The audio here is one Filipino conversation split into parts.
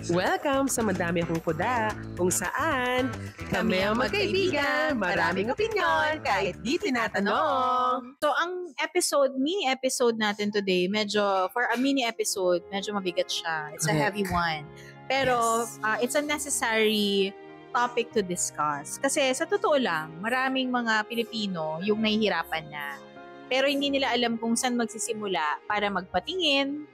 Welcome sa Madami Akong Kuda, kung saan kami ang magkaibigan, maraming opinyon, kahit di tinatanong. So, ang mini episode natin today, for a mini episode, medyo mabigat siya. It's a heavy one. Pero, it's a necessary topic to discuss. Kasi, sa totoo lang, maraming mga Pilipino yung nahihirapan na. Pero, hindi nila alam kung saan magsisimula para magpatingin,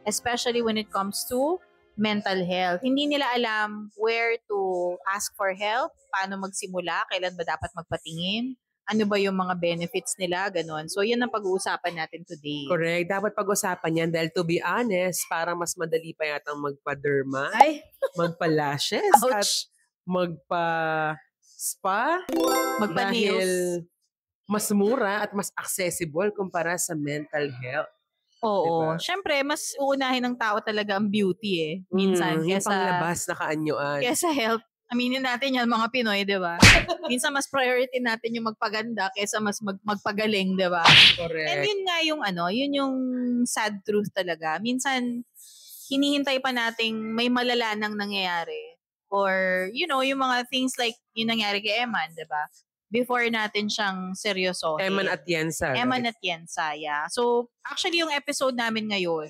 especially when it comes to mental health. Hindi nila alam where to ask for help, paano magsimula, kailan ba dapat magpatingin, ano ba yung mga benefits nila, ganun. So, yun ang pag-uusapan natin today. Correct. Dapat pag-usapan yan dahil to be honest, parang mas madali pa yata magpa-derma, magpa-lashes, at magpa-spa. Magpa-nails. Dahil mas mura at mas accessible kumpara sa mental health. Oo. Diba? Siyempre, mas uunahin ng tao talaga ang beauty minsan. Yung panglabas na kaanyuan. Kesa health. Aminin natin yan, mga Pinoy, di ba? Minsan mas priority natin yung magpaganda kesa mas magpagaling, di ba? Correct. And yun nga yun yung sad truth talaga. Minsan, hinihintay pa nating may malala nang nangyayari. Or, yung mga things like yung nangyari kay Eman, di ba? Before natin siyang seryosohin. Eman Atienza. Eman Atienza, yeah. So, actually, yung episode namin ngayon,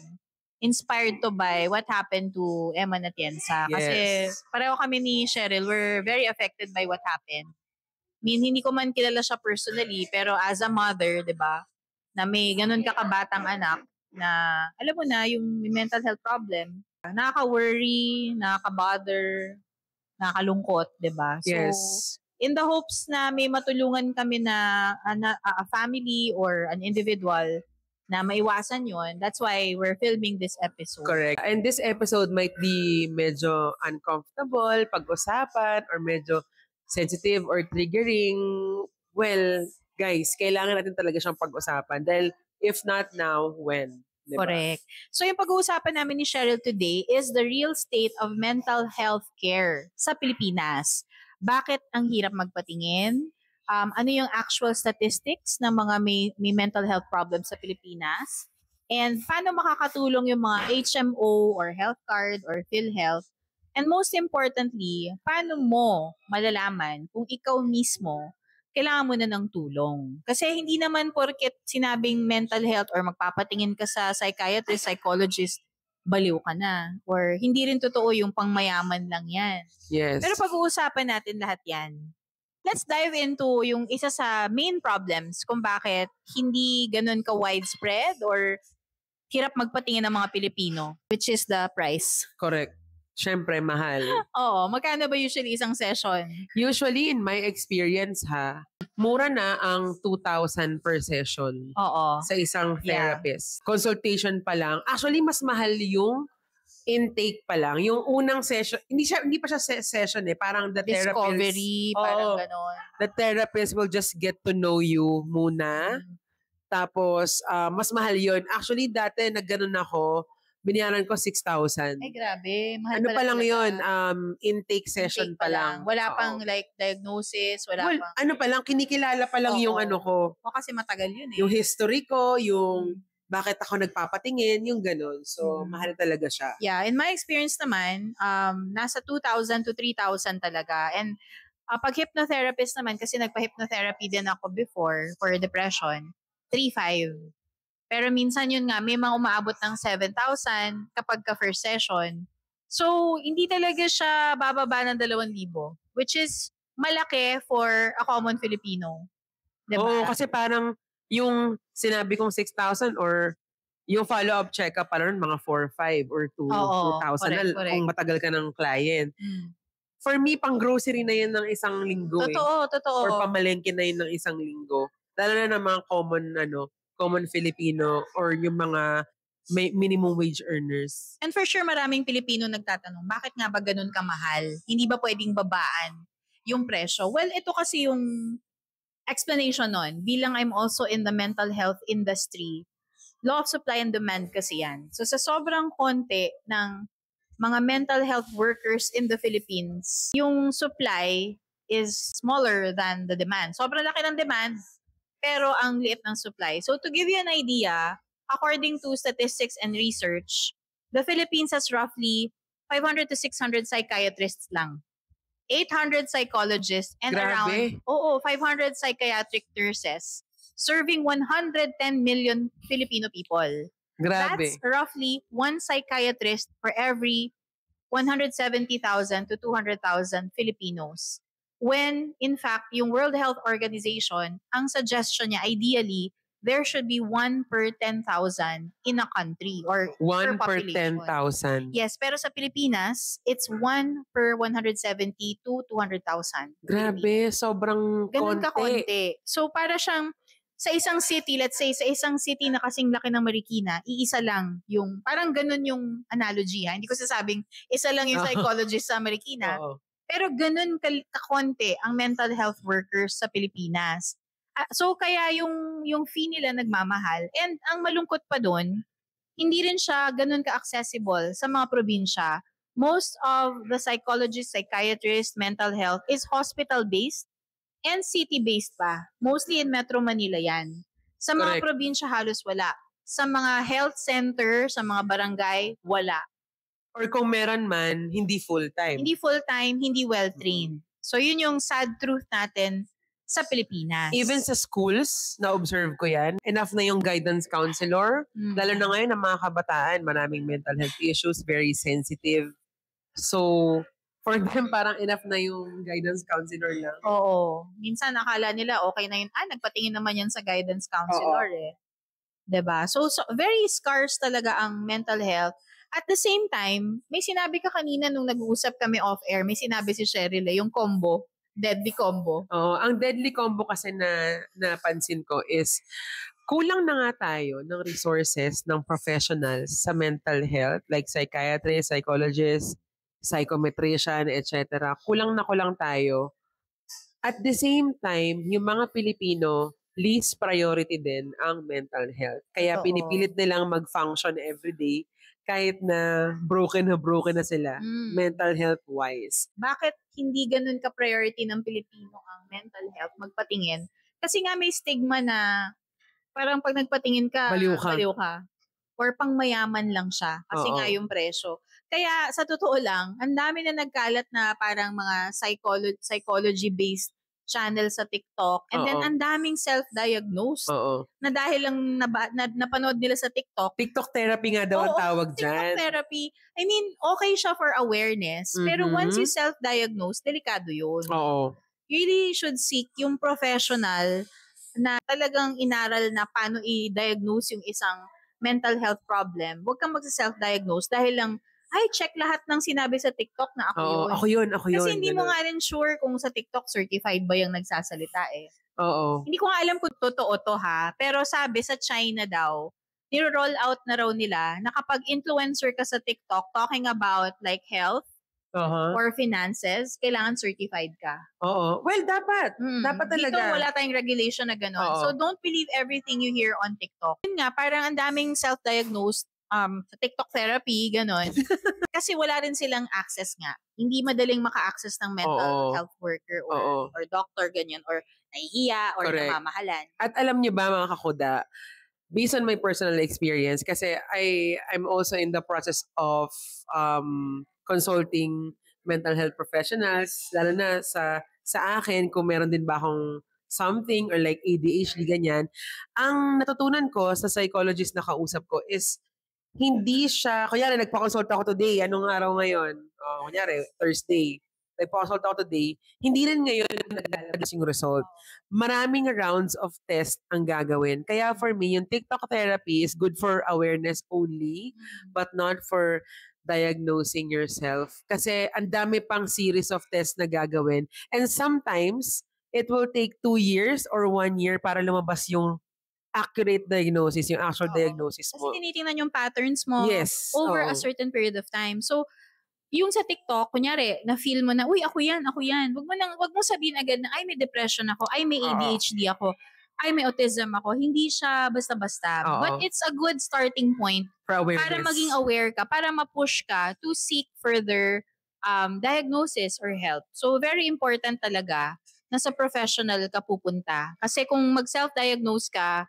inspired to by what happened to Eman Atienza. Yes. Kasi pareho kami ni Cheryl, we're very affected by what happened. I mean, hindi ko man kilala siya personally, pero as a mother, di ba, na may ganun kakabatang anak na, alam mo na, yung mental health problem, nakaka-worry, nakaka-bother, nakakalungkot, di ba? So, yes. In the hopes na may matulungan kami na a family or an individual na maiwasan yon, that's why we're filming this episode. Correct. And this episode might be medyo uncomfortable, pag-usapan, or medyo sensitive or triggering. Well, guys, kailangan natin talaga siyang pag-usapan. Dahil if not now, when? Diba? Correct. So yung pag-uusapan namin ni Cheryl today is the real state of mental health care sa Pilipinas. Bakit ang hirap magpatingin? Ano yung actual statistics ng mga may mental health problems sa Pilipinas? And paano makakatulong yung mga HMO or health card or PhilHealth? And most importantly, paano mo malalaman kung ikaw mismo kailangan mo na ng tulong? Kasi hindi naman porket sinabing mental health or magpapatingin ka sa psychiatrist, psychologist, baliw ka na. Or hindi rin totoo yung pangmayaman lang yan. Yes. Pero pag-uusapan natin lahat yan. Let's dive into yung isa sa main problems kung bakit hindi ganun ka-widespread or hirap magpatingin ng mga Pilipino, which is the price. Correct. Siyempre, mahal. Oo. Magkano ba usually isang session? Usually, in my experience mura na ang 2,000 per session. Oo. Sa isang therapist. Yeah. Consultation pa lang. Actually, mas mahal yung intake pa lang. Yung unang session, hindi pa siya session parang the therapist. Discovery, parang ganon. The therapist will just get to know you muna. Tapos, mas mahal yun. Actually, dati nagganon ako, binayaran ko 6,000. Ay, grabe. Mahal pa lang yun? Intake session pa lang. Wala pang like diagnosis, wala pang... Ano pa lang, kinikilala pa lang yung ano ko. O kasi matagal yun Yung history ko, yung bakit ako nagpapatingin, yung ganun. So, mahal talaga siya. Yeah, in my experience naman, nasa 2,000 to 3,000 talaga. And pag hypnotherapist naman, kasi nagpa-hypnotherapy din ako before for depression, 3,500. Pero minsan yun nga, may mga umaabot ng 7,000 kapag ka first session. So, hindi talaga siya bababa ng 2,000, which is malaki for a common Filipino. Diba? Oo, kasi parang yung sinabi kong 6,000 or yung follow-up check-up pa rin mga 4,500 or 2,000 na kung matagal ka ng client. For me, pang grocery na yun ng isang linggo. Totoo. Or pamalengke na yun ng isang linggo. Lalo na ng mga common Filipino or yung mga minimum wage earners. And for sure, maraming Pilipino nagtatanong, bakit nga ba ganun kamahal? Hindi ba pwedeng babaan yung presyo? Well, ito kasi yung explanation nun. Bilang I'm also in the mental health industry, law of supply and demand kasi yan. So sa sobrang konti ng mga mental health workers in the Philippines, yung supply is smaller than the demand. Sobrang laki ng demand, pero ang liit ng supply. So to give you an idea, according to statistics and research, the Philippines has roughly 500 to 600 psychiatrists lang. 800 psychologists and Grabe. around 500 psychiatric nurses serving 110 million Filipino people. That's Grabe. roughly one psychiatrist for every 170,000 to 200,000 Filipinos. When, in fact, yung World Health Organization, ang suggestion niya, ideally, there should be 1 per 10,000 in a country or 1 per population. 10,000. Yes, pero sa Pilipinas, it's 1 per 170 to 200,000. Grabe, sobrang Ganun konti. ka-konti. So, para siyang, sa isang city, let's say, sa isang city na kasing laki ng Marikina, iisa lang yung, parang ganun yung analogy. Hindi ko sasabing, isa lang yung psychologist sa Marikina. Oo. Pero ganun kakonti ang mental health workers sa Pilipinas. So, kaya yung fee nila nagmamahal. And ang malungkot pa doon, hindi rin siya ganun ka-accessible sa mga probinsya. Most of the psychologists, psychiatrists, mental health is hospital-based and city-based pa. Mostly in Metro Manila yan. Sa mga Correct. probinsya halos wala. Sa mga health center, sa mga barangay, wala. Or kung meron man, hindi full-time. Hindi full-time, hindi well-trained. So yun yung sad truth natin sa Pilipinas. Even sa schools, na-observe ko yan, enough na yung guidance counselor. Lalo na ngayon ang mga kabataan, maraming mental health issues, very sensitive. So, for them, parang enough na yung guidance counselor lang. Oo. Minsan akala nila okay na yun. Nagpatingin naman yan sa guidance counselor eh. 'Di ba? So very scarce talaga ang mental health. At the same time, may sinabi ka kanina nung nag-uusap kami off-air, may sinabi si Cheryl yung combo, deadly combo. Ang deadly combo kasi na napansin ko is kulang na nga tayo ng resources ng professionals sa mental health like psychiatrist, psychologist, psychometrician, etc. Kulang tayo. At the same time, yung mga Pilipino, least priority din ang mental health. Kaya pinipilit nilang mag-function everyday kahit na broken na sila, mental health-wise. Bakit hindi ganun ka-priority ng Pilipino ang mental health, magpatingin? Kasi nga may stigma na parang pag nagpatingin ka, baliw ka. Or pang mayaman lang siya. Kasi nga yung presyo. Kaya sa totoo lang, ang dami na nagkalat na parang mga psychology-based channel sa TikTok. And then ang daming self-diagnosed. Na dahil lang napanood nila sa TikTok. TikTok therapy nga daw ang tawag dyan. TikTok therapy. I mean, okay siya for awareness. Pero once you self-diagnose, delikado yun. You really should seek yung professional na talagang inaral na paano i-diagnose yung isang mental health problem. Huwag kang mag-self-diagnose dahil lang check lahat ng sinabi sa TikTok na ako yun. Ako yun. Kasi hindi mo nga rin sure kung sa TikTok certified ba yung nagsasalita eh. Hindi ko nga alam kung totoo to ha. Pero sabi sa China daw, niro-roll out na raw nila na kapag influencer ka sa TikTok talking about like health or finances, kailangan certified ka. Well, dapat. Dapat talaga. Dito wala tayong regulation na gano'n. So don't believe everything you hear on TikTok. Yun nga, parang ang daming self-diagnosed sa TikTok therapy, gano'n. Kasi wala rin silang access nga. Hindi madaling maka-access ng mental health worker or doctor, ganyan, or naiiya, or namamahalan. At alam niyo ba mga kakuda, based on my personal experience, kasi I'm also in the process of consulting mental health professionals, lalo na sa akin, kung meron din ba akong something or like ADHD, ganyan. Ang natutunan ko sa psychologist na kausap ko is hindi siya, kunyari nagpa-consult ako today, anong araw ngayon? Kunyari, Thursday. Nagpa-consult ako today, hindi rin ngayon naglalabas yung result. Maraming rounds of test ang gagawin. Kaya for me, yung TikTok therapy is good for awareness only, but not for diagnosing yourself. Kasi ang dami pang series of tests na gagawin. And sometimes, it will take 2 years or 1 year para lumabas yung accurate diagnosis, yung actual diagnosis mo. Kasi tinitingnan yung patterns mo over a certain period of time. So, yung sa TikTok, kunyari, na-feel mo na, uy, ako yan. Wag mo sabihin agad na, may depression ako, may ADHD ako, may autism ako. Hindi siya basta-basta. But it's a good starting point for awareness. Para maging aware ka, para ma-push ka to seek further diagnosis or help. So, very important talaga na sa professional ka pupunta. Kasi kung mag-self-diagnose ka,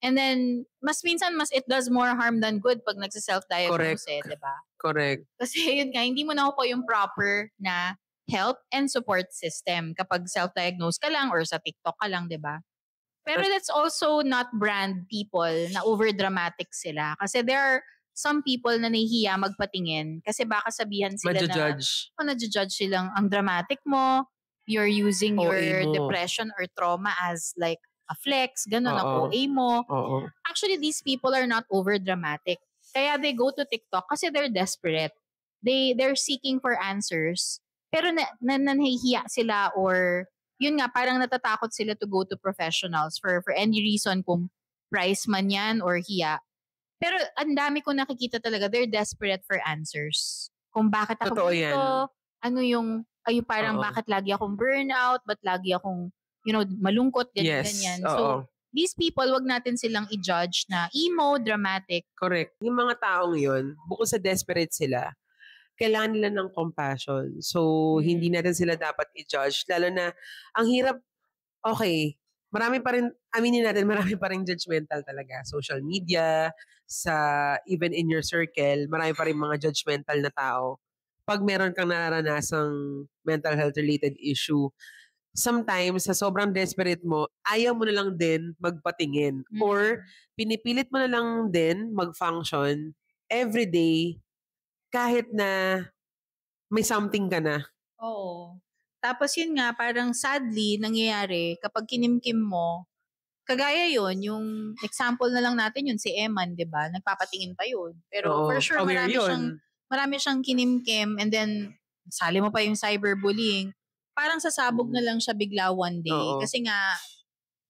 And then, mas it does more harm than good pag nagsa-self-diagnose di ba? Correct. Kasi yun nga, hindi mo nakukuha yung proper na help and support system kapag self-diagnose ka lang or sa TikTok ka lang, di ba? Pero let's also not brand people na over-dramatic sila. Kasi there are some people na nahihiya magpatingin kasi baka sabihan sila na-judge silang ang dramatic mo, you're using your depression or trauma as like a flex, ganun, ang OA mo. Actually, these people are not over-dramatic. Kaya they go to TikTok kasi they're desperate. They're seeking for answers. Pero nahihiya sila or yun nga, parang natatakot sila to go to professionals for any reason kung price man yan or hiya. Pero ang dami ko nakikita talaga, they're desperate for answers. Kung bakit ako dito, bakit lagi akong burnout, ba't lagi akong, malungkot, ganyan. So, these people, wag natin silang i-judge na emo, dramatic. Correct. Yung mga taong yun, bukod sa desperate sila, kailangan nila ng compassion. So, hindi natin sila dapat i-judge. Lalo na, ang hirap, marami pa rin, aminin natin, marami pa rin judgmental talaga. Social media, even in your circle, marami pa rin mga judgmental na tao. Pag meron kang nararanasang mental health related issue, sometimes, sa sobrang desperate mo, ayaw mo na lang din magpatingin. Or, pinipilit mo na lang din mag-function everyday kahit na may something ka na. Oo. Tapos yun nga, parang sadly, nangyayari, kapag kinimkim mo, kagaya yun, yung example na lang natin yun, si Eman, di ba? Nagpapatingin pa yun. Pero for sure, marami siyang kinimkim and then, sali mo pa yung cyberbullying. Parang sasabog na lang siya bigla one day. Kasi nga,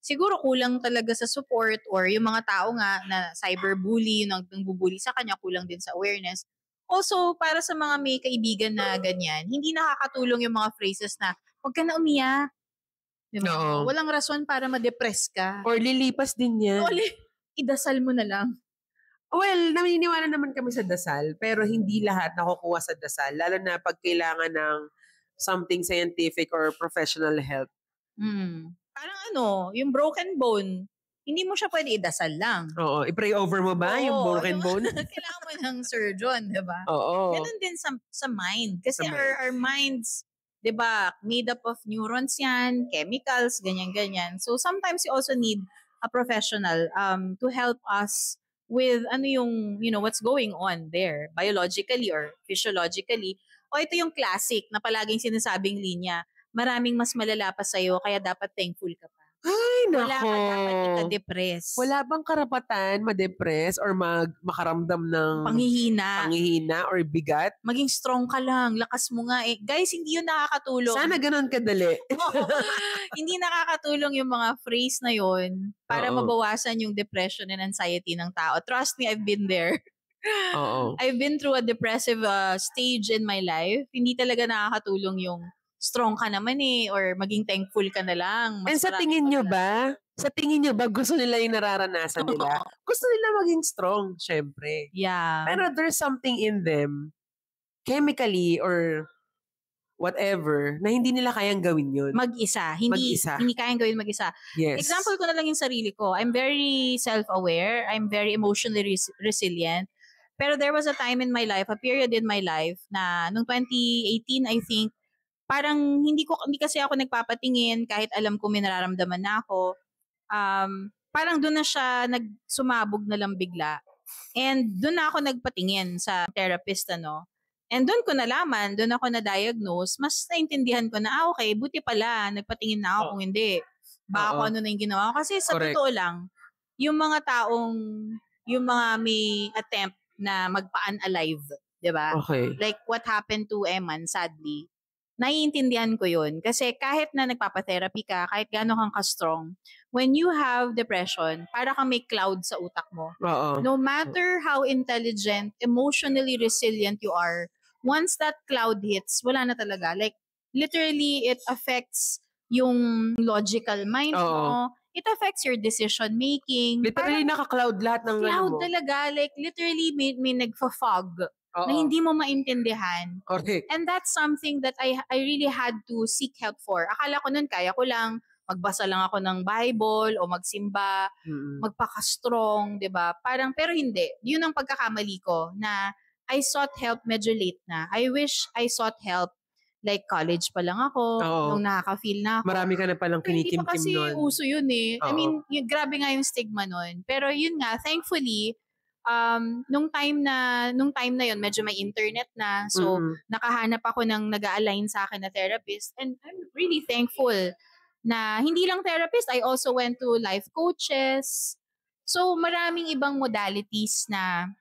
siguro kulang talaga sa support or yung mga tao nga na cyberbully, yung nagbubully sa kanya, kulang din sa awareness. Also, para sa mga may kaibigan na ganyan, hindi nakakatulong yung mga phrases na, huwag ka na umiyak. Diba? Walang rason para ma-depress ka. Or lilipas din yan. Idasal mo na lang. Well, naniniwala naman kami sa dasal, pero hindi lahat nakukuha sa dasal. Lalo na pag kailangan ng something scientific or professional help. Parang yung broken bone, hindi mo siya pwede idasal lang. Oo. I-pray over mo ba yung broken bone? Kailangan mo ng surgeon, di ba? Oo. Ganun din sa mind. Kasi our minds, di ba, made up of neurons yan, chemicals, ganyan-ganyan. So sometimes you also need a professional to help us with what's going on there, biologically or physiologically. O ito yung classic na palaging sinasabing linya, maraming mas malala pa sa'yo, kaya dapat thankful ka pa. Ay, nako. Wala ka dapat ika-depress. Wala bang karapatan ma-depress or makaramdam ng panghihina or bigat? Maging strong ka lang. Lakas mo nga eh. Guys, hindi yun nakakatulong. Sana ganun kadali. Hindi nakakatulong yung mga phrase na yun para mabawasan yung depression and anxiety ng tao. Trust me, I've been there. I've been through a depressive stage in my life. Hindi talaga nakakatulong yung strong ka naman or maging thankful ka na lang. And sa tingin nyo ba, gusto nila yung nararanasan nila? Gusto nila maging strong, syempre. Yeah. Pero there's something in them, chemically or whatever, na hindi nila kayang gawin yun. Mag-isa. Hindi kayang gawin mag-isa. Yes. Example ko na lang yung sarili ko. I'm very self-aware. I'm very emotionally resilient. Pero there was a time in my life, a period in my life, na nung 2018, I think, parang hindi kasi ako nagpapatingin kahit alam ko may nararamdaman na ako. Parang doon na siya nagsumabog na lang bigla. And doon na ako nagpatingin sa therapist, And doon ko nalaman, doon ako na-diagnose, mas naintindihan ko na, okay, buti pala, nagpatingin na ako kung hindi. Baka ako na yung ginawa ko. Kasi sa totoo lang, yung mga may attempt na magpa-unalive, di ba? Okay. Like what happened to Eman, sadly, naiintindihan ko yun. Kasi kahit na nagpapatherapy ka, kahit gano'n kang ka-strong, when you have depression, para kang may cloud sa utak mo. No matter how intelligent, emotionally resilient you are, once that cloud hits, wala na talaga. Like, literally, it affects yung logical mind mo. It affects your decision making. Literally, naka-cloud lahat ng cloud talaga. Like, literally, may nagfa-fog. Na hindi mo maintindihan. Correct. And that's something that I really had to seek help for. Akala ko nun, kaya ko lang, magbasa lang ako ng Bible o magsimba, magpaka-strong, 'di ba? Parang pero hindi. 'Yun ang pagkakamali ko na I sought help medyo late na. I wish I sought help like college pa lang ako, nung nakaka-feel na ako. Marami ka na palang Hindi pa kinikimkim kasi nun. uso yun eh. I Oo. mean, grabe nga yung stigma nun. Pero yun nga, thankfully, nung time na yun, medyo may internet na. So, nakahanap ako ng nag-a-align sa akin na therapist. And I'm really thankful na hindi lang therapist, I also went to life coaches. So, maraming ibang modalities na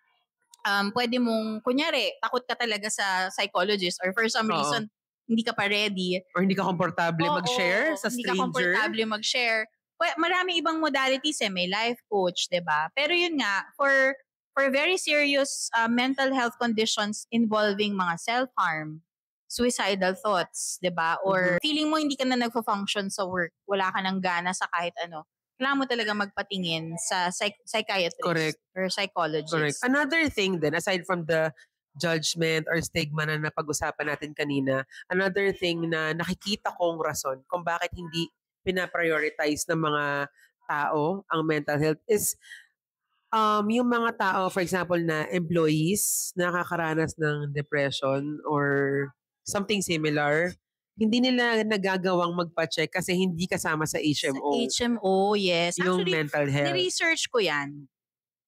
pwede mong, kunyari, takot ka talaga sa psychologist or for some reason, hindi ka pa ready. Or hindi ka komportable mag-share sa Hindi stranger. ka komportable mag-share. Well, maraming ibang modalities may life coach, 'di ba? Pero yun nga, for very serious mental health conditions involving mga self-harm, suicidal thoughts, 'di ba? Or feeling mo hindi ka na nagfo-function sa work, wala ka nang gana sa kahit ano. Kailangan mo talaga magpatingin sa psychiatrist or psychologist. Correct. Another thing then, aside from the judgment or stigma na napag-usapan natin kanina, another thing na nakikita kong rason kung bakit hindi pinaprioritize ng mga tao ang mental health is yung mga tao, for example, na employees na nakakaranas ng depression or something similar, hindi nila nagagawang magpa-check kasi hindi kasama sa HMO. Sa HMO, yes. Yung Actually, mental health. ni-research ko yan.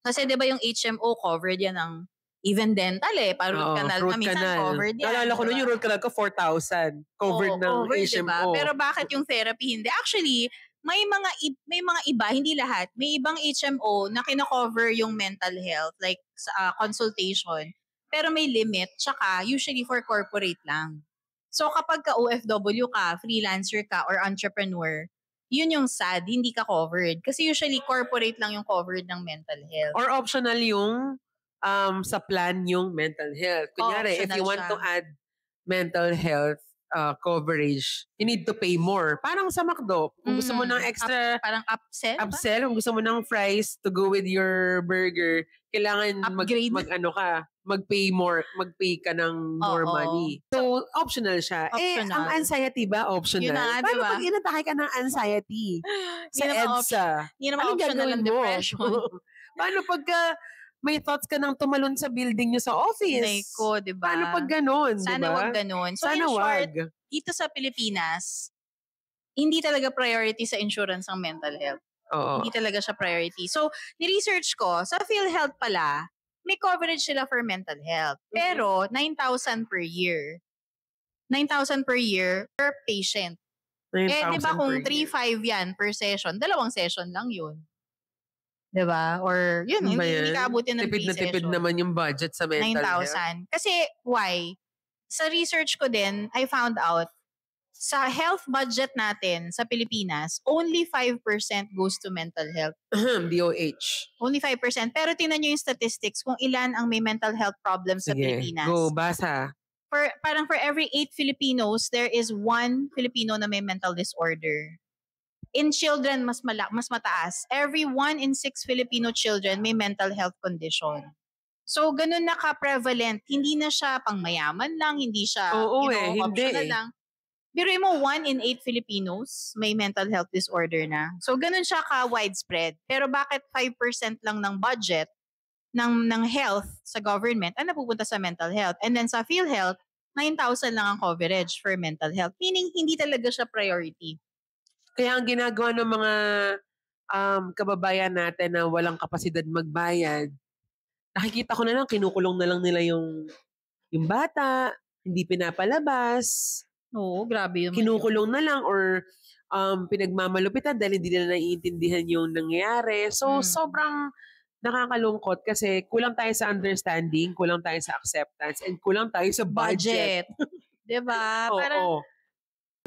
Kasi 'di ba yung HMO covered yan ng even dental parang root canal na minsan covered yan. Naalala ko nun yung root canal ko 4,000 covered ng covered, HMO. diba? Pero bakit yung therapy hindi? Actually, may mga iba, hindi lahat. May ibang HMO na kina-cover yung mental health like consultation. Pero may limit, tsaka usually for corporate lang. So kapag ka OFW ka, freelancer ka, or entrepreneur, yun yung sad, hindi ka covered. Kasi usually corporate lang yung covered ng mental health. Or optional yung sa plan yung mental health. Kunyari, if you want to add mental health coverage, you need to pay more. Parang sa McDo, kung gusto mo ng extra parang upsell, kung gusto mo ng fries to go with your burger, kailangan mag-pay ka ng more money. So, optional siya. Optional. Ang anxiety ba, optional? Yun na, paano diba? pag inatake ka ng anxiety sa EDSA? Yun naman optional ng depression. Paano pagka may thoughts ka nang tumalon sa building nyo sa office? Naiko, diba? Paano pag ganon? Sana diba? wag ganon. So Sana in short, wag. dito sa Pilipinas, hindi talaga priority sa insurance ang mental health. Oo. Hindi talaga siya priority. So, ni-research ko, sa PhilHealth pala, may coverage sila for mental health. Pero, 9,000 per year. 9,000 per year per patient. Di ba kung 3,500 yan per session, 2 session lang yun. Diba? Or, yun, hindi ka abutin ng 3 session. Tipid naman yung budget sa mental health. 9,000. Kasi, why? Sa research ko din, I found out, sa health budget natin sa Pilipinas, only 5% goes to mental health. DOH. Only 5%. Pero tingnan nyo yung statistics kung ilan ang may mental health problems sa Pilipinas. Go, basa. Parang for every 8 Filipinos, there is 1 Filipino na may mental disorder. In children, mas mataas. Every 1 in 6 Filipino children may mental health condition. So, ganun na ka-prevalent. Hindi na siya pang mayaman lang, hindi siya optional lang. Pero mo, 1 in 8 Filipinos may mental health disorder na. So, ganun siya ka-widespread. Pero bakit 5% lang ng budget ng health sa government ang napupunta sa mental health? And then sa PhilHealth, 9,000 lang ang coverage for mental health. Meaning, hindi talaga siya priority. Kaya ang ginagawa ng mga kababayan natin na walang kapasidad magbayad, nakikita ko na lang, kinukulong na lang nila yung bata, hindi pinapalabas. Oo, grabe yun. Kinukulong na lang or pinagmamalupitan dahil hindi nila naiintindihan yung nangyayari. So, sobrang nakakalungkot kasi kulang tayo sa understanding, kulang tayo sa acceptance, and kulang tayo sa budget. Diba? Parang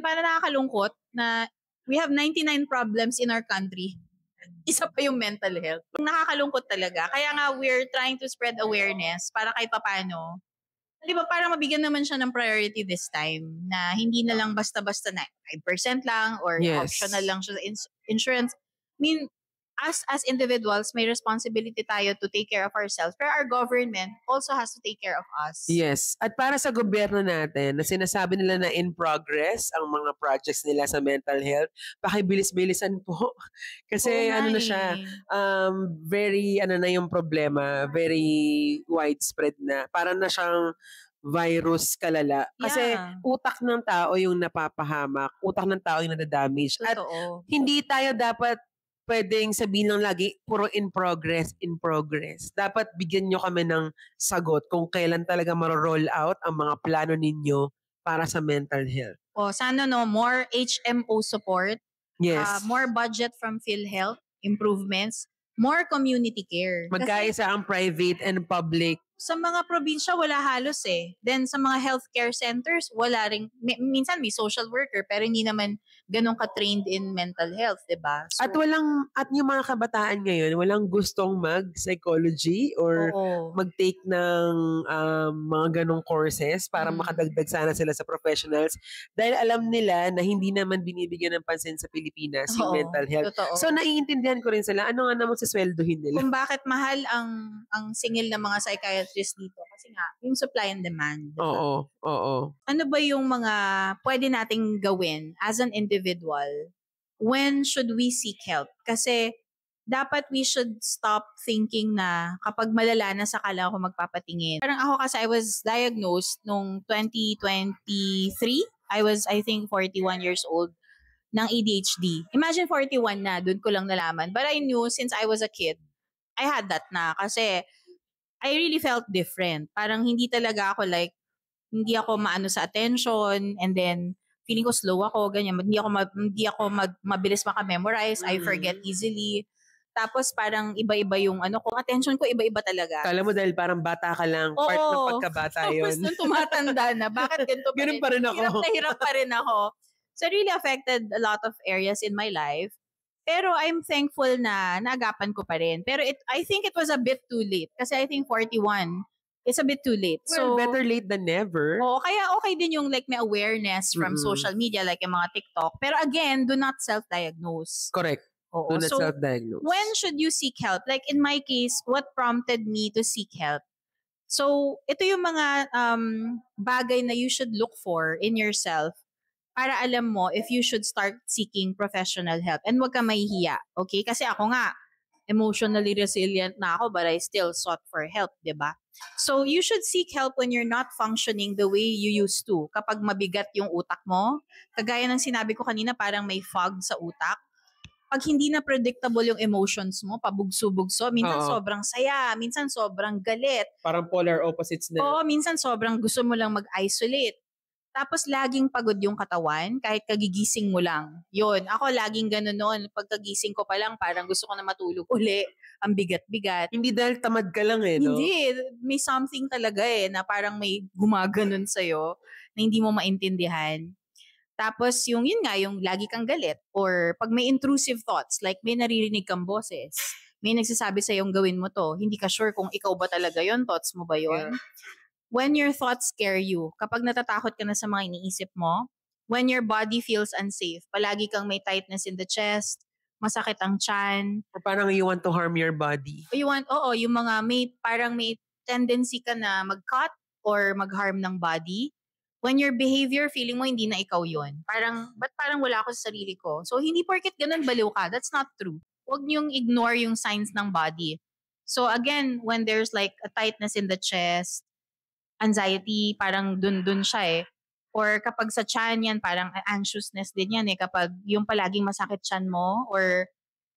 nakakalungkot na we have 99 problems in our country. Isa pa yung mental health. Nakakalungkot talaga. Kaya nga, we're trying to spread awareness para kahit papano. Di ba, parang mabigyan naman siya ng priority this time na hindi na lang basta-basta na 5% lang or optional lang siya sa insurance. I mean, as individuals, may responsibility tayo to take care of ourselves. Pero our government also has to take care of us. Yes. At para sa gobyerno natin, na sinasabi nila na in progress ang mga projects nila sa mental health, pakibilis-bilisan po. Kasi Oo nga ano na siya, very ano na yung problema, very widespread na. Parang na siyang virus kalala. Kasi Yeah. utak ng tao yung napapahamak, utak ng tao yung nadadamage. At Totoo. hindi tayo dapat pwedeng sabihin lang lagi, puro in progress, in progress. Dapat bigyan nyo kami ng sagot kung kailan talaga maro-roll out ang mga plano ninyo para sa mental health. Sana more HMO support, Yes. more budget from PhilHealth, improvements, more community care. Kasi Magkaisa ang private and public. sa mga probinsya, wala halos eh. Then sa mga healthcare centers, wala rin. Minsan may social worker, pero hindi naman ganun ka-trained in mental health, diba? So, At yung mga kabataan ngayon, walang gustong mag-psychology or oo. mag-take ng mga ganong courses para makadagdag sana sila sa professionals dahil alam nila na hindi naman binibigyan ng pansin sa Pilipinas yung Oo, mental health. totoo. So naiintindihan ko rin sila, ano nga naman sa sweldohin nila. Kung bakit mahal ang singil ng mga psychiatrists dito. Kasi nga, yung supply and demand. Diba? Oo. Ano ba yung mga pwede nating gawin as an individual? When should we seek help? Kasi dapat we should stop thinking na kapag malala na saka lang ako magpapatingin. Parang ako kasi I was diagnosed nung 2023. I think 41 years old ng ADHD. Imagine 41 na, dun ko lang nalaman. But I knew since I was a kid, I had that na kasi I really felt different. Parang hindi talaga ako hindi ako maano sa attention and then feeling ko slow ako, ganyan. Hindi ako mabilis maka-memorize. I forget easily. Tapos parang iba-iba yung kung attention ko iba-iba talaga. Kala mo dahil parang bata ka lang, part ng pagkabata yun. Tapos nung tumatanda na, bakit ganito pa Ganun pa rin ako. Hirap pa rin ako. So it really affected a lot of areas in my life. Pero I'm thankful na naagapan ko pa rin. Pero I think it was a bit too late. Kasi I think 41 is a bit too late. Well, better late than never. Kaya okay din yung may awareness from social media like yung mga TikTok. Pero again, do not self-diagnose. Correct. Do not self-diagnose. When should you seek help? Like in my case, what prompted me to seek help? So, ito yung mga bagay na you should look for in yourself para alam mo if you should start seeking professional help. And wag ka mahihiya, okay? Kasi ako nga, emotionally resilient na ako but I still sought for help, diba? So, you should seek help when you're not functioning the way you used to. Kapag mabigat yung utak mo, kagaya ng sinabi ko kanina, parang may fog sa utak. Pag hindi na predictable yung emotions mo, pabugso-bugso, minsan sobrang saya, minsan sobrang galit. Parang polar opposites na. Oo, minsan sobrang gusto mo lang mag-isolate. Tapos laging pagod yung katawan, kahit kagigising mo lang. Yun, ako laging ganun noon. Pagkagising ko pa lang, parang gusto ko na matulog uli. Ang bigat-bigat. Hindi dahil tamad ka lang no? Hindi, may something talaga na parang may gumaganon sa'yo na hindi mo maintindihan. Tapos yun nga, yung lagi kang galit or pag may intrusive thoughts, like may naririnig kang boses, may nagsasabi sa'yo gawin mo to, hindi ka sure kung ikaw ba talaga yun, thoughts mo ba yun? Yeah. When your thoughts scare you, kapag natatakot ka na sa mga iniisip mo, when your body feels unsafe, palagi kang may tightness in the chest, masakit ang tiyan. Or parang you want to harm your body. Yung mga parang may tendency ka na mag-cut or mag-harm ng body. When your behavior, feeling mo hindi na ikaw yun. Ba't parang wala ako sa sarili ko? So, hindi porket ganun baliw ka. That's not true. Huwag niyong ignore yung signs ng body. So, again, when there's like a tightness in the chest, anxiety, parang dun siya Or kapag sa tiyan yan, parang anxiousness din yan kapag yung palaging masakit tiyan mo or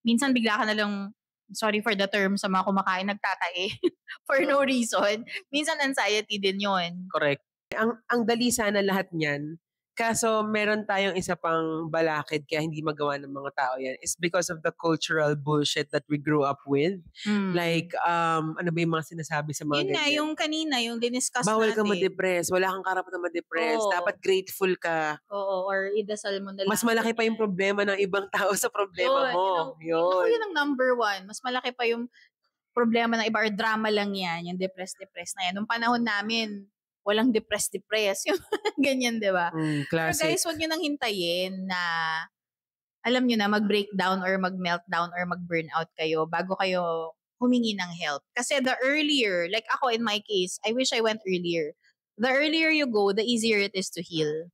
minsan bigla ka na lang, sorry for the term, sa mga kumakain, nagtatae for no reason. Minsan anxiety din yon. Correct. Ang dali sana lahat niyan. Kaso meron tayong isa pang balakid kaya hindi magawa ng mga tao yan is because of the cultural bullshit that we grew up with. Like, ano ba yung mga sinasabi sa mga yun ganyan? Nga, yung kanina, yung diniscuss bawal natin. Bawal ka ma-depress. Wala kang karapat na ma-depress. Dapat grateful ka. Oo, or idasal mo na lang. Mas malaki pa yung problema ng ibang tao sa problema mo. Yun. Yun ang number one. Mas malaki pa yung problema ng iba or drama lang yan. Yung depressed na yan. Nung panahon namin, walang depressed. Yung ganyan, di ba? Classic. Pero guys, huwag nyo nang hintayin na alam nyo na, mag-breakdown or mag-meltdown or mag-burnout kayo bago kayo humingi ng help. Kasi the earlier, like ako in my case, I wish I went earlier. The earlier you go, the easier it is to heal.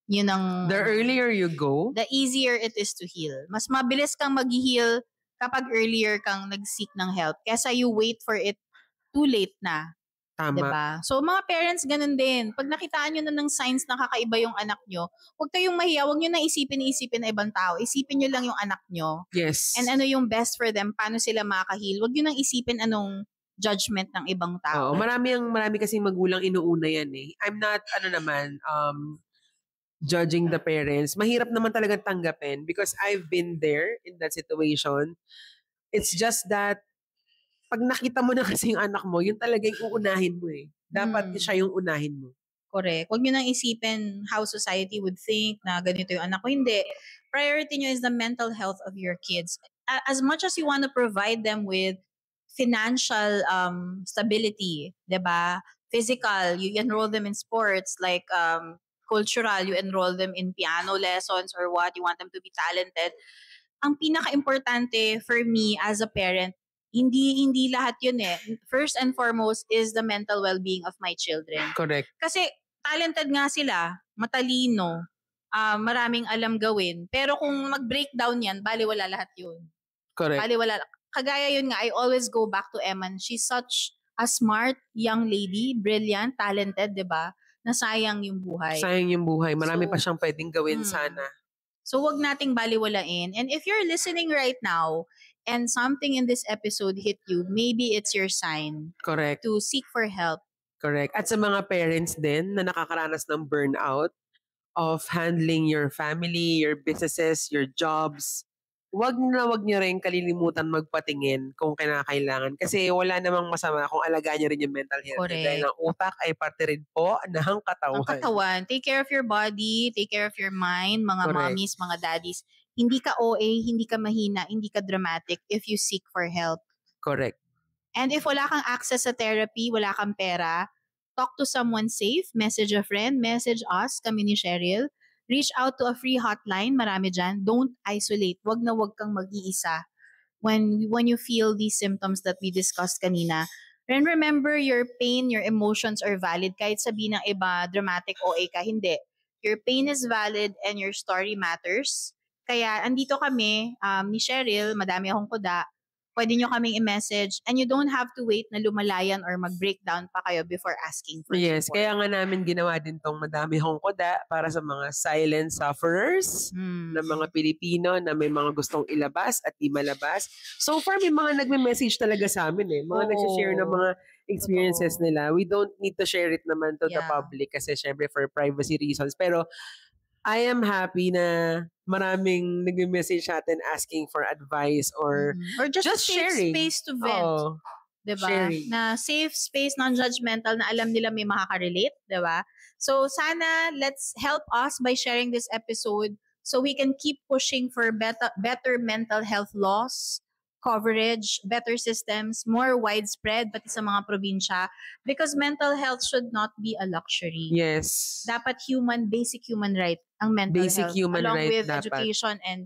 Yun ang... The earlier you go, the easier it is to heal. Mas mabilis kang mag-heal kapag earlier kang nag-seek ng help kesa you wait for it too late na. tama. Diba? So, mga parents, ganun din. Pag nakitaan nyo na ng signs na kakaiba yung anak nyo, huwag kayong mahiya. Huwag nyo na isipin na ibang tao. Isipin nyo lang yung anak nyo. Yes. And ano yung best for them, paano sila makakahil. Huwag nyo nang isipin anong judgment ng ibang tao. Oo, marami kasing magulang inuuna yan eh. I'm not, judging the parents. Mahirap naman talaga tanggapin because I've been there in that situation. It's just that pag nakita mo na kasi yung anak mo, yun talaga yung uunahin mo eh. Dapat siya yung unahin mo. Correct. Huwag nyo nang isipin how society would think na ganito yung anak ko. Hindi. Priority nyo is the mental health of your kids. As much as you want to provide them with financial stability, diba? Physical, you enroll them in sports like cultural, you enroll them in piano lessons or what, you want them to be talented. Ang pinaka-importante for me as a parent, hindi lahat yun eh. First and foremost is the mental well-being of my children. Correct. Kasi talented nga sila, matalino, maraming alam gawin. Pero kung mag-breakdown yan, baliwala lahat yun. Correct. Baliwala. Kagaya yun nga, I always go back to Eman. She's such a smart young lady, brilliant, talented, diba? Na sayang yung buhay. Sayang yung buhay. Marami pa siyang pwedeng gawin sana. So, wag nating baliwalain. And if you're listening right now, and something in this episode hit you, maybe it's your sign. Correct. To seek for help. Correct. At sa mga parents din na nakakaranas ng burnout of handling your family, your businesses, your jobs, wag nyo rin kalilimutan magpatingin kung kinakailangan. Kasi wala namang masama kung alagaan nyo rin yung mental health. Correct. Dahil ang utak ay parte rin po ng katawan. Ang katawan. Take care of your body, take care of your mind, mga Correct. mommies, mga daddies. Hindi ka OA, hindi ka mahina, hindi ka dramatic if you seek for help. Correct. And if wala kang access sa therapy, wala kang pera, talk to someone safe, message a friend, message us, kami ni Cheryl. Reach out to a free hotline, marami dyan. Don't isolate. Wag kang mag-iisa when you feel these symptoms that we discussed kanina. And remember, your pain, your emotions are valid. Kahit sabihin ng iba, dramatic OA ka, hindi. Your pain is valid and your story matters. Kaya, andito kami, ni Cheryl, madami akong kuda, pwede nyo kaming i-message and you don't have to wait na lumalayan or mag-breakdown pa kayo before asking for Yes, support. kaya nga namin ginawa din tong Madami Akong Kuda para sa mga silent sufferers na mga Pilipino na may mga gustong ilabas at di malabas. So far, may mga nagme-message talaga sa amin eh. Mga nag-share ng mga experiences nila. We don't need to share it naman to the public kasi syempre for privacy reasons. Pero I am happy na maraming nag-message sa atin asking for advice or just sharing. Safe space to vent. Oh, diba? Sharing. Na safe space, non-judgmental, na alam nila may makaka-relate. Diba? So sana let's help us by sharing this episode so we can keep pushing for better mental health laws, coverage, better systems, more widespread pati sa mga probinsya because mental health should not be a luxury. Yes. Dapat basic human right ang mental Basic health human along right with dapat. education and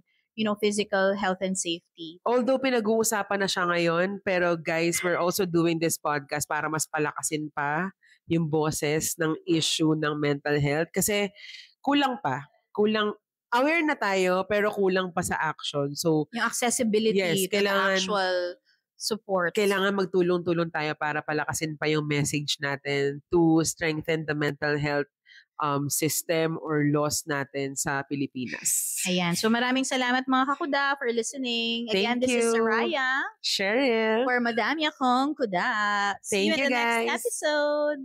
physical health and safety. Although pinag-uusapan na siya ngayon, pero guys, we're also doing this podcast para mas palakasin pa yung boses ng issue ng mental health kasi kulang aware na tayo pero kulang pa sa action. So yung accessibility to the actual support. Kailangan magtulong-tulong tayo para palakasin pa yung message natin to strengthen the mental health system or laws natin sa Pilipinas. Ayan. So maraming salamat mga kakuda for listening. Again, Thank this you. is Saraya. Cheryl. For Madami Akong Kuda. See you in the guys. next episode.